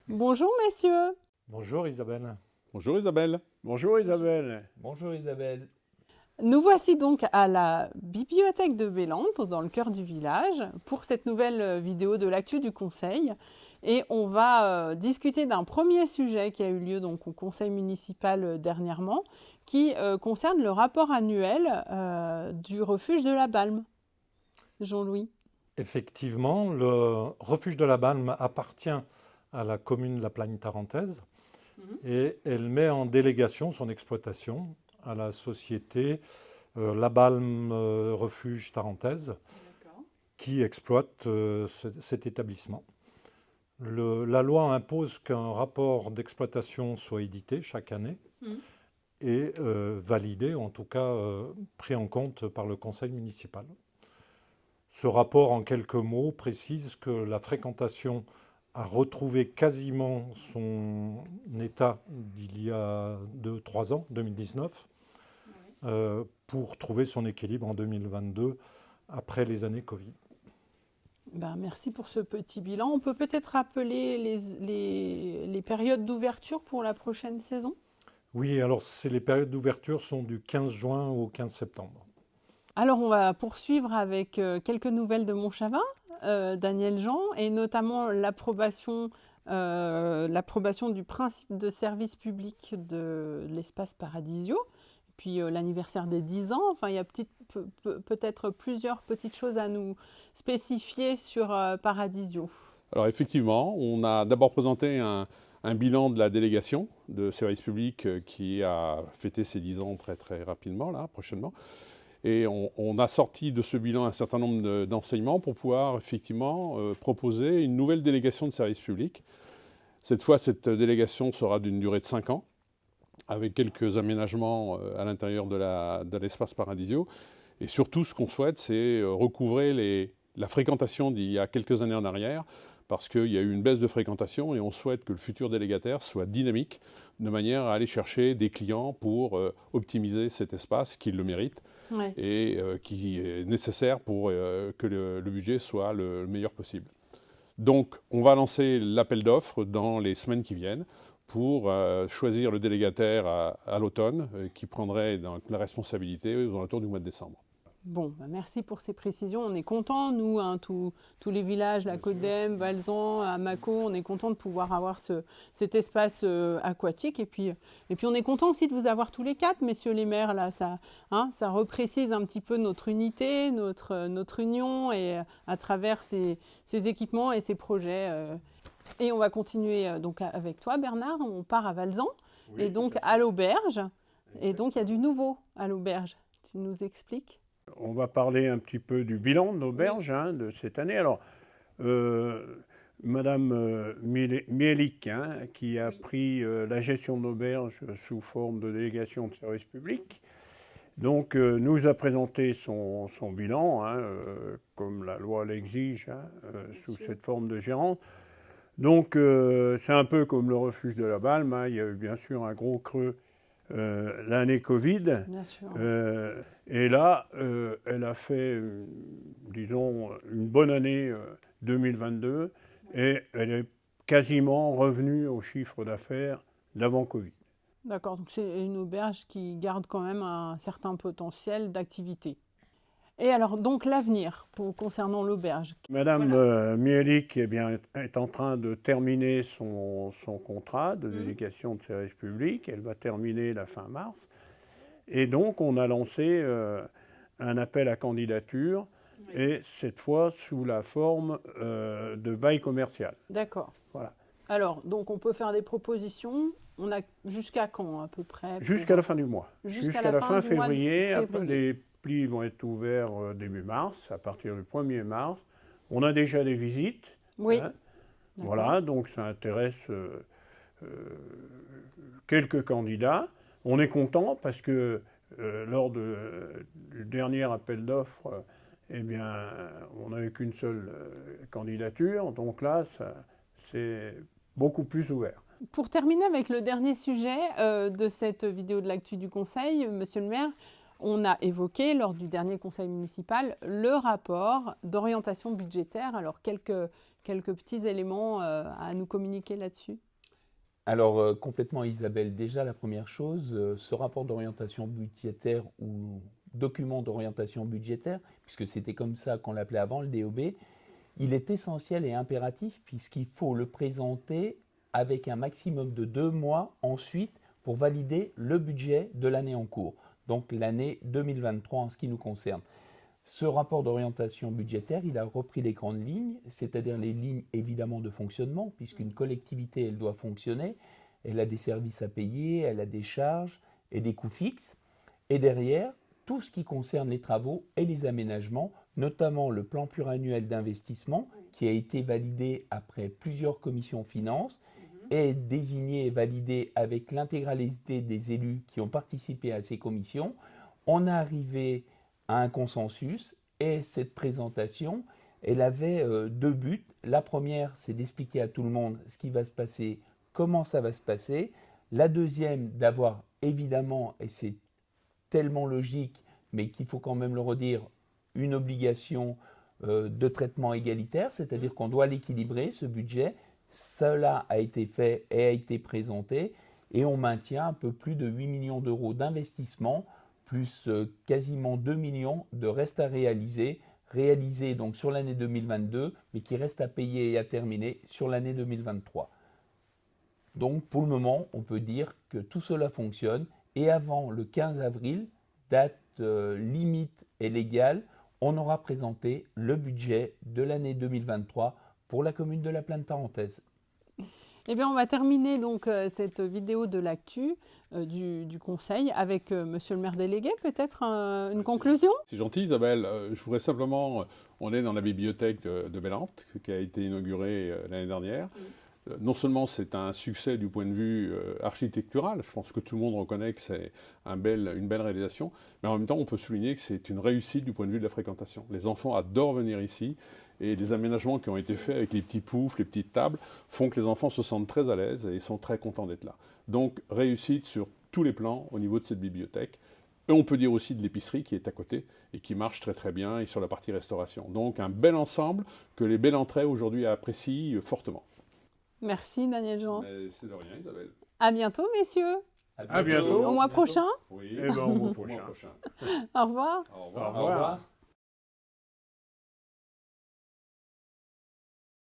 Bonjour messieurs. Bonjour Isabelle. Bonjour Isabelle. Bonjour Isabelle. Bonjour Isabelle. Nous voici donc à la bibliothèque de Bélante, dans le cœur du village, pour cette nouvelle vidéo de l'actu du Conseil. Et on va discuter d'un premier sujet qui a eu lieu donc, au Conseil municipal dernièrement, qui concerne le rapport annuel du refuge de la Balme. Jean-Louis. Effectivement, le refuge de la Balme appartient à la commune de la Plagne-Tarentaise et elle met en délégation son exploitation à la société La Balme Refuge Tarentaise qui exploite cet établissement. La loi impose qu'un rapport d'exploitation soit édité chaque année et validé, en tout cas pris en compte par le conseil municipal. Ce rapport, en quelques mots, précise que la fréquentation a retrouvé quasiment son état d'il y a 2-3 ans, 2019, pour trouver son équilibre en 2022, après les années Covid. Merci pour ce petit bilan. On peut peut-être rappeler les périodes d'ouverture pour la prochaine saison ? Oui, alors les périodes d'ouverture sont du 15 juin au 15 septembre. Alors, on va poursuivre avec quelques nouvelles de Montchavin, Daniel Jean, et notamment l'approbation du principe de service public de l'espace Paradisio, puis l'anniversaire des 10 ans. Enfin, il y a peut-être plusieurs petites choses à nous spécifier sur Paradisio. Alors effectivement, on a d'abord présenté un bilan de la délégation de service public qui a fêté ses 10 ans très très rapidement, là, prochainement. Et on a sorti de ce bilan un certain nombre d'enseignements pour pouvoir effectivement proposer une nouvelle délégation de service public. Cette fois, cette délégation sera d'une durée de 5 ans, avec quelques aménagements à l'intérieur de l'espace Paradisio. Et surtout, ce qu'on souhaite, c'est recouvrer la fréquentation d'il y a quelques années en arrière, parce qu'il y a eu une baisse de fréquentation et on souhaite que le futur délégataire soit dynamique, de manière à aller chercher des clients pour optimiser cet espace qui le mérite. Ouais. Et qui est nécessaire pour que le budget soit le meilleur possible. Donc, on va lancer l'appel d'offres dans les semaines qui viennent pour choisir le délégataire à l'automne qui prendrait donc la responsabilité aux alentours du mois de décembre. Bon, merci pour ces précisions. On est contents, nous, tous les villages, la Côte d'Em, Valzan, Amaco, on est contents de pouvoir avoir cet espace aquatique. Et puis on est contents aussi de vous avoir tous les quatre, messieurs les maires. Là, ça reprécise un petit peu notre unité, notre union, et à travers ces équipements et ces projets. Et on va continuer donc avec toi, Bernard. On part à Valzan, oui, et donc à l'auberge. Et donc il y a du nouveau à l'auberge. Tu nous expliques ? On va parler un petit peu du bilan de l'auberge de cette année. Alors, Madame Mielik, qui a pris la gestion de l'auberge sous forme de délégation de service public, donc nous a présenté son bilan, comme la loi l'exige, sous cette forme de gérance. Donc, c'est un peu comme le refuge de la Balme. Il y a eu bien sûr un gros creux l'année Covid. Bien sûr. Et là, elle a fait, disons, une bonne année 2022 et elle est quasiment revenue au chiffre d'affaires d'avant Covid. D'accord, donc c'est une auberge qui garde quand même un certain potentiel d'activité. Et alors, donc l'avenir concernant l'auberge. Madame Mielik est en train de terminer son contrat de délégation de service public. Elle va terminer la fin mars. Et donc, on a lancé un appel à candidature, et cette fois sous la forme de bail commercial. D'accord. Voilà. Alors, donc on peut faire des propositions. On a jusqu'à quand à peu près ? Jusqu'à la fin du mois. Jusqu'à la fin février. Après, les plis vont être ouverts début mars, à partir du 1er mars. On a déjà des visites. Oui. Voilà, donc ça intéresse quelques candidats. On est content parce que lors du dernier appel d'offres, on n'avait qu'une seule candidature. Donc là, c'est beaucoup plus ouvert. Pour terminer avec le dernier sujet de cette vidéo de l'actu du Conseil, monsieur le maire, on a évoqué lors du dernier conseil municipal le rapport d'orientation budgétaire. Alors, quelques petits éléments à nous communiquer là-dessus. Alors, complètement Isabelle, déjà la première chose, ce rapport d'orientation budgétaire ou document d'orientation budgétaire, puisque c'était comme ça qu'on l'appelait avant, le DOB, il est essentiel et impératif puisqu'il faut le présenter avec un maximum de 2 mois ensuite pour valider le budget de l'année en cours, donc l'année 2023 en ce qui nous concerne. Ce rapport d'orientation budgétaire, il a repris les grandes lignes, c'est-à-dire les lignes évidemment de fonctionnement, puisqu'une collectivité, elle doit fonctionner, elle a des services à payer, elle a des charges et des coûts fixes. Et derrière, tout ce qui concerne les travaux et les aménagements, notamment le plan pluriannuel d'investissement, qui a été validé après plusieurs commissions finances, est désigné et validé avec l'intégralité des élus qui ont participé à ces commissions. On est arrivé à un consensus et cette présentation, elle avait 2 buts. La première, c'est d'expliquer à tout le monde ce qui va se passer, comment ça va se passer. La deuxième, d'avoir évidemment, et c'est tellement logique, mais qu'il faut quand même le redire, une obligation de traitement égalitaire, c'est-à-dire qu'on doit l'équilibrer, ce budget. Cela a été fait et a été présenté et on maintient un peu plus de 8 millions d'euros d'investissement plus quasiment 2 millions de restes à réalisés donc sur l'année 2022, mais qui restent à payer et à terminer sur l'année 2023. Donc pour le moment, on peut dire que tout cela fonctionne et avant le 15 avril, date limite et légale, on aura présenté le budget de l'année 2023 pour la commune de La Plaine-Tarentaise. Eh bien, on va terminer donc cette vidéo de l'actu du conseil avec monsieur le maire délégué, peut-être une conclusion. C'est gentil Isabelle. Je voudrais simplement, on est dans la bibliothèque de Bellantes qui a été inaugurée l'année dernière. Non seulement c'est un succès du point de vue architectural, je pense que tout le monde reconnaît que c'est une belle réalisation, mais en même temps on peut souligner que c'est une réussite du point de vue de la fréquentation. Les enfants adorent venir ici et les aménagements qui ont été faits avec les petits poufs, les petites tables, font que les enfants se sentent très à l'aise et sont très contents d'être là. Donc réussite sur tous les plans au niveau de cette bibliothèque. Et on peut dire aussi de l'épicerie qui est à côté et qui marche très très bien et sur la partie restauration. Donc un bel ensemble que les Bellantais aujourd'hui apprécient fortement. Merci Daniel Jean. C'est de rien Isabelle. À bientôt messieurs. À bientôt. Au mois prochain. Oui. Eh ben, au mois prochain. Au revoir. Au revoir. Au revoir.